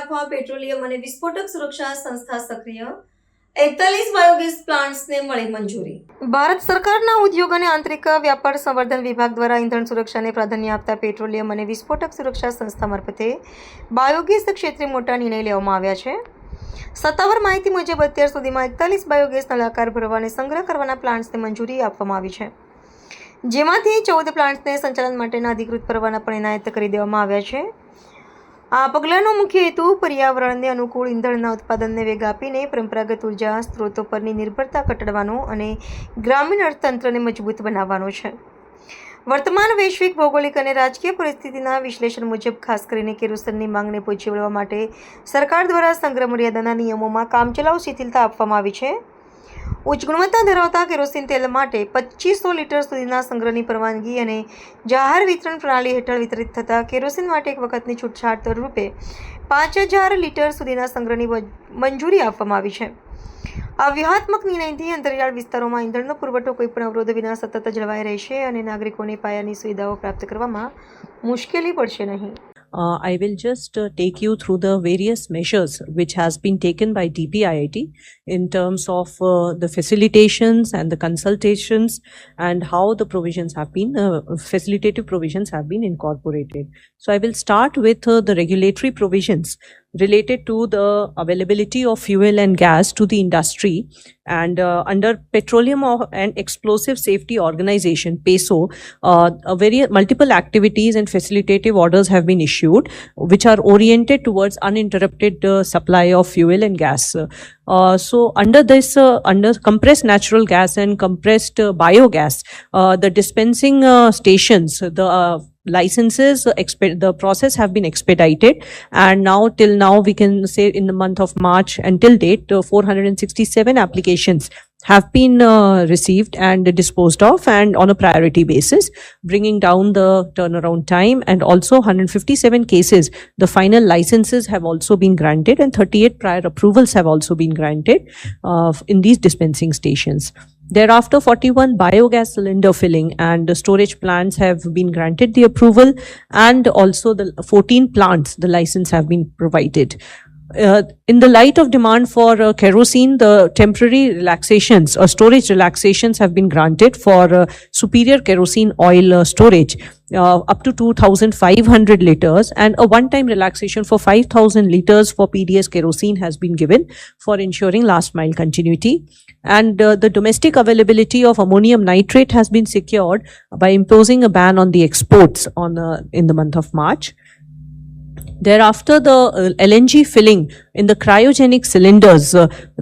આપવા પેટ્રોલિયમ અને વિસ્ફોટક સુરક્ષા સંસ્થા સક્રિય 41 બાયોગેસ પ્લાન્ટ્સને મળી મંજૂરી। ભારત સરકારના ઉદ્યોગ અને આંતરિક વ્યાપાર સંવર્ધન વિભાગ દ્વારા ઇંધણ સુરક્ષાને પ્રાધાન્ય આપતા પેટ્રોલિયમ અને વિસ્ફોટક સુરક્ષા સંસ્થા મારફતે બાયોગેસ ક્ષેત્રે મોટા નિર્ણય લેવામાં આવ્યા છે। સત્તાવાર માહિતી મુજબ અત્યાર સુધીમાં 41 બાયોગેસ નળાકાર ભરવા અને સંગ્રહ કરવાના પ્લાન્ટ્સને મંજૂરી આપવામાં આવી છે, જેમાંથી 14 પ્લાન્ટ્સને સંચાલન માટેના અધિકૃત પરવાના પણ એનાયત કરી દેવામાં આવ્યા છે। આ પગલાંનો મુખ્ય હેતુ પર્યાવરણને અનુકૂળ ઇંધણના ઉત્પાદનને વેગ આપીને પરંપરાગત ઉર્જા સ્ત્રોતો પરની નિર્ભરતા ઘટાડવાનો અને ગ્રામીણ અર્થતંત્રને મજબૂત બનાવવાનો છે। વર્તમાન વૈશ્વિક ભૌગોલિક અને રાજકીય પરિસ્થિતિના વિશ્લેષણ મુજબ ખાસ કરીને કેરોસીનની માંગને પહોંચી વળવા માટે સરકાર દ્વારા સંગ્રહ મર્યાદાના નિયમોમાં કામચલાઉ શિથિલતા આપવામાં આવી છે। ઉચ્ચ ગુણવત્તા ધરાવતા કેરોસીન તેલ માટે 2500 લીટર સુધીના સંગ્રહની પરવાનગી અને જાહેર વિતરણ પ્રણાલી હેઠળ વિતરિત થતા કેરોસીન માટે એક વખતની છૂટછાટ રૂપે 5000 લીટર સુધીના સંગ્રહની મંજૂરી આપવામાં આવી છે। આ વ્યૂહાત્મક નિર્ણયથી અંતરિયાળ વિસ્તારોમાં ઇંધણનો પુરવઠો કોઈપણ અવરોધ વિના સતત જળવાઈ રહેશે અને નાગરિકોને પાયાની સુવિધાઓ પ્રાપ્ત કરવામાં મુશ્કેલી પડશે નહીં। I will just take you through the various measures which has been taken by DPIIT in terms of the facilitations and the consultations and how the provisions have been, facilitative provisions have been incorporated. So I will start with the regulatory provisions related to the availability of fuel and gas to the industry, and under Petroleum and Explosive Safety Organization (PESO), multiple activities and facilitative orders have been issued, which are oriented towards uninterrupted supply of fuel and gas. So under this, under compressed natural gas and compressed biogas, the dispensing stations, the licenses, the process have been expedited, and now till now we can say in the month of March until date 467 applications have been received and disposed of, and on a priority basis, bringing down the turnaround time. And also 157 cases, the final licenses have also been granted, and 38 prior approvals have also been granted in these dispensing stations. Thereafter, 41 biogas cylinder filling and storage plants have been granted the approval, and also the 14 plants, the license have been provided. In the light of demand for kerosene, the temporary relaxations or storage relaxations have been granted for superior kerosene oil storage up to 2,500 liters, and a one-time relaxation for 5,000 liters for PDS kerosene has been given for ensuring last mile continuity. And the domestic availability of ammonium nitrate has been secured by imposing a ban on the exports on in the month of March. Thereafter, the LNG filling in the cryogenic cylinders,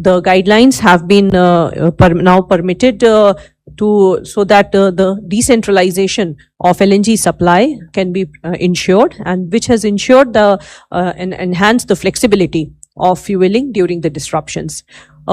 the guidelines have been now permitted so that the decentralization of LNG supply can be ensured, and which has ensured the and enhanced the flexibility of fueling during the disruptions.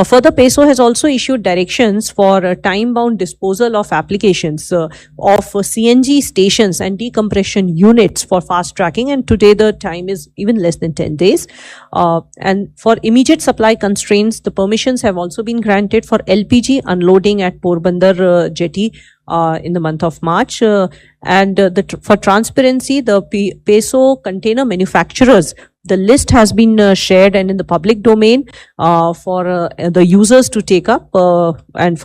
Further, PESO has also issued directions for time-bound disposal of applications of CNG stations and decompression units for fast tracking, and today the time is even less than 10 days. And for immediate supply constraints, the permissions have also been granted for LPG unloading at Porbandar jetty in the month of March. For transparency, the PESO container manufacturers, the list has been shared and in the public domain for the users to take up and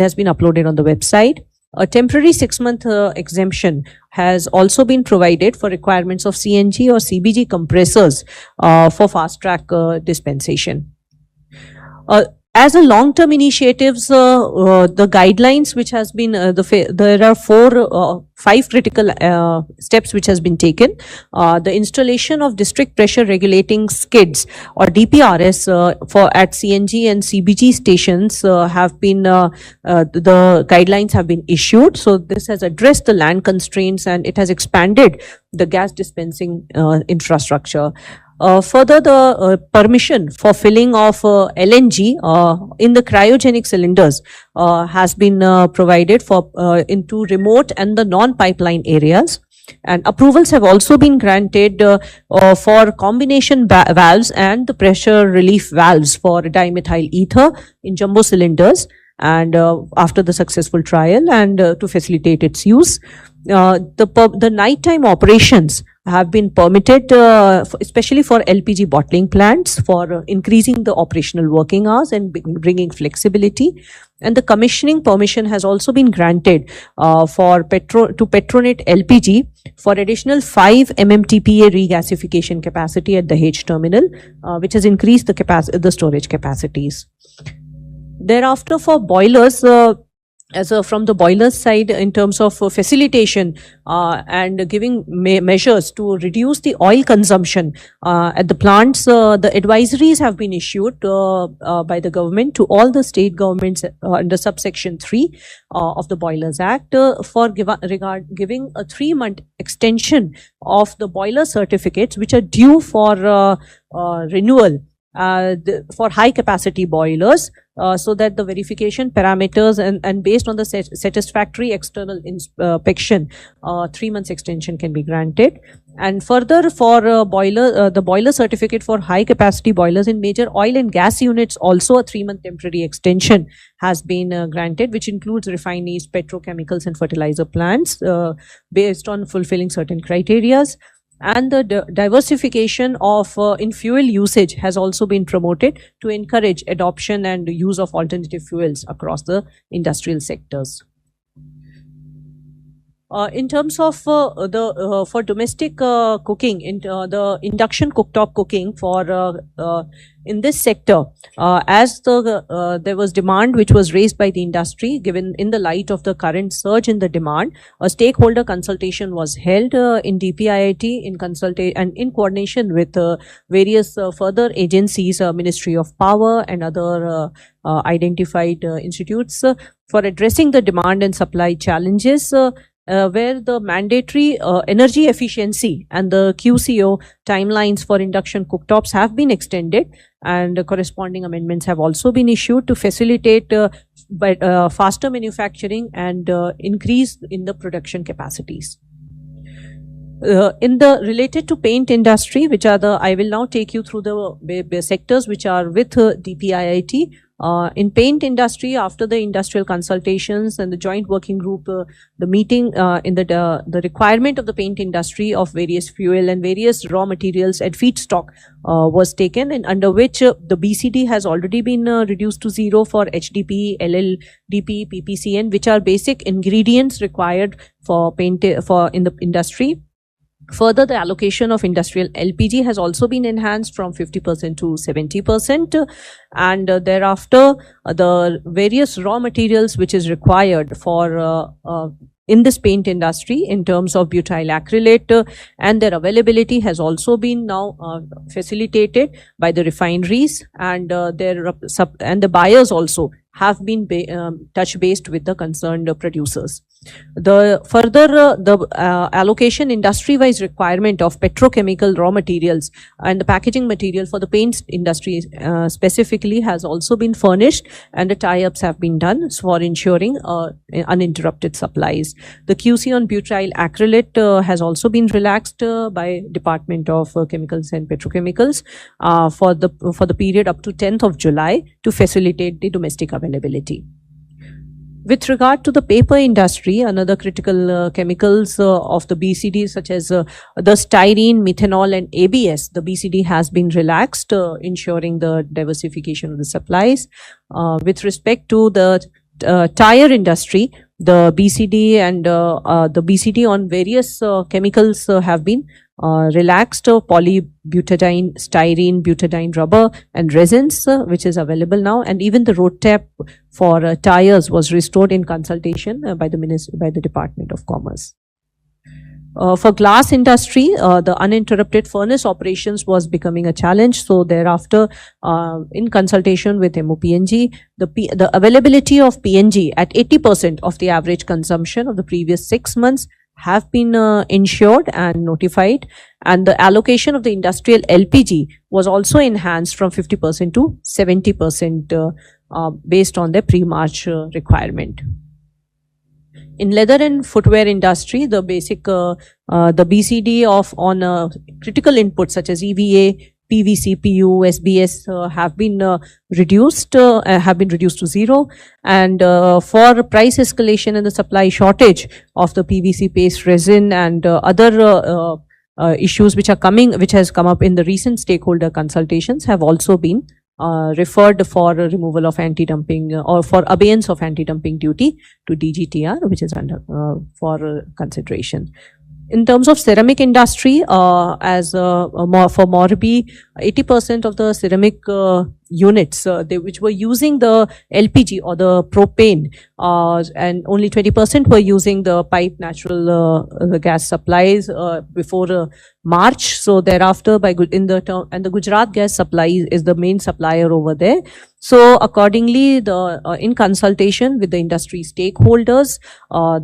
has been uploaded on the website. A temporary 6-month exemption has also been provided for requirements of CNG or CBG compressors for fast track dispensation. As a long-term initiatives, the guidelines which has been, there are 5 critical steps which has been taken. The installation of district pressure regulating skids or DPRS at CNG and CBG stations have been, the guidelines have been issued. So this has addressed the land constraints, and it has expanded the gas dispensing infrastructure. Further, the permission for filling of LNG in the cryogenic cylinders has been provided for into remote and the non-pipeline areas. And approvals have also been granted for combination valves and the pressure relief valves for dimethyl ether in jumbo cylinders. and after the successful trial and to facilitate its use. The nighttime operations have been permitted, especially for LPG bottling plants, for increasing the operational working hours and bringing flexibility. And the commissioning permission has also been granted for Petronet LPG for additional 5 MMTPA regasification capacity at the H terminal, which has increased the storage capacities. Thereafter, for boilers, from the boilers side, in terms of facilitation and giving measures to reduce the oil consumption at the plants, the advisories have been issued by the government to all the state governments under subsection 3 of the Boilers Act for giving a 3-month extension of the boiler certificates which are due for renewal for high capacity boilers, so that the verification parameters and based on the satisfactory external inspection, 3 months extension can be granted. And further, for the boiler certificate for high capacity boilers in major oil and gas units, also a 3-month temporary extension has been granted, which includes refineries, petrochemicals and fertilizer plants, based on fulfilling certain criterias. And the diversification of in fuel usage has also been promoted to encourage adoption and use of alternative fuels across the industrial sectors. In terms of for domestic cooking, the induction cooktop cooking for in this sector, as there was demand which was raised by the industry, given in the light of the current surge in the demand, a stakeholder consultation was held in DPIIT in coordination with various further agencies, Ministry of Power and other identified institutes, for addressing the demand and supply challenges. Where the mandatory energy efficiency and the QCO timelines for induction cooktops have been extended, and corresponding amendments have also been issued to facilitate faster manufacturing and increase in the production capacities. Related to paint industry, which are I will now take you through the sectors which are with DPIIT. In paint industry, after the industrial consultations and the joint working group, the meeting in the requirement of the paint industry of various fuel and various raw materials at feedstock was taken, and under which the BCD has already been reduced to 0 for HDPE, LLDPE, PPCN, which are basic ingredients required for paint in the industry. Further, the allocation of industrial LPG has also been enhanced from 50% to 70%, and thereafter the various raw materials which is required for in this paint industry in terms of butyl acrylate and their availability has also been now facilitated by the refineries, and the buyers also have been touch based with the concerned producers. The allocation industry-wise requirement of petrochemical raw materials and the packaging material for the paint industry specifically has also been furnished, and the tie-ups have been done for ensuring uninterrupted supplies. The QC on butyl acrylate has also been relaxed by Department of Chemicals and Petrochemicals for the period up to 10th of July to facilitate the domestic availability. With regard to the paper industry, another critical chemicals of the BCD, such as the styrene, methanol and ABS, the BCD has been relaxed, ensuring the diversification of the supplies. With respect to the tire industry, the BCD and the BCD on various chemicals have been relaxed, polybutadiene, styrene, butadiene rubber and resins, which is available now, and even the road tap for tires was restored in consultation by the Department of Commerce. For glass industry, the uninterrupted furnace operations was becoming a challenge. So thereafter, in consultation with MOPNG, the availability of PNG at 80% of the average consumption of the previous 6 months have been ensured and notified, and the allocation of the industrial LPG was also enhanced from 50% to 70% based on the pre-March requirement. In leather and footwear industry, the basic the BCD on critical inputs such as EVA, PVC, PU, SBS have been reduced to zero, and for price escalation and the supply shortage of the PVC paste resin and other issues which has come up in the recent stakeholder consultations have also been referred for removal of anti-dumping or for abeyance of anti-dumping duty to DGTR, which is under for consideration. In terms of ceramic industry, for Morbi, 80% of the ceramic units which were using the LPG or the propane, and only 20% were using the pipe natural gas supplies before March. So thereafter, the Gujarat Gas Supply is the main supplier over there. So accordingly, in consultation with the industry stakeholders, for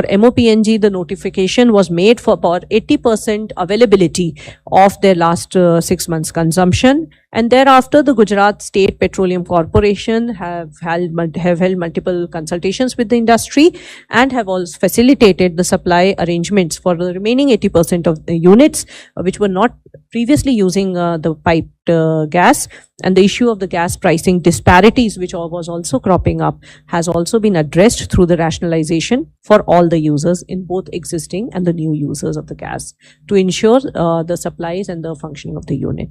MOPNG, the notification was made for about 80% availability of their last 6 months consumption, and thereafter the Gujarat State Petroleum Corporation have held multiple consultations with the industry and have also facilitated the supply arrangements for the remaining 80% of the units which were not previously using the piped gas, and the issue of the gas pricing disparities which was also cropping up has also been addressed through the rationalization for all the users in both existing and the new users of the gas to ensure the supplies and the functioning of the unit.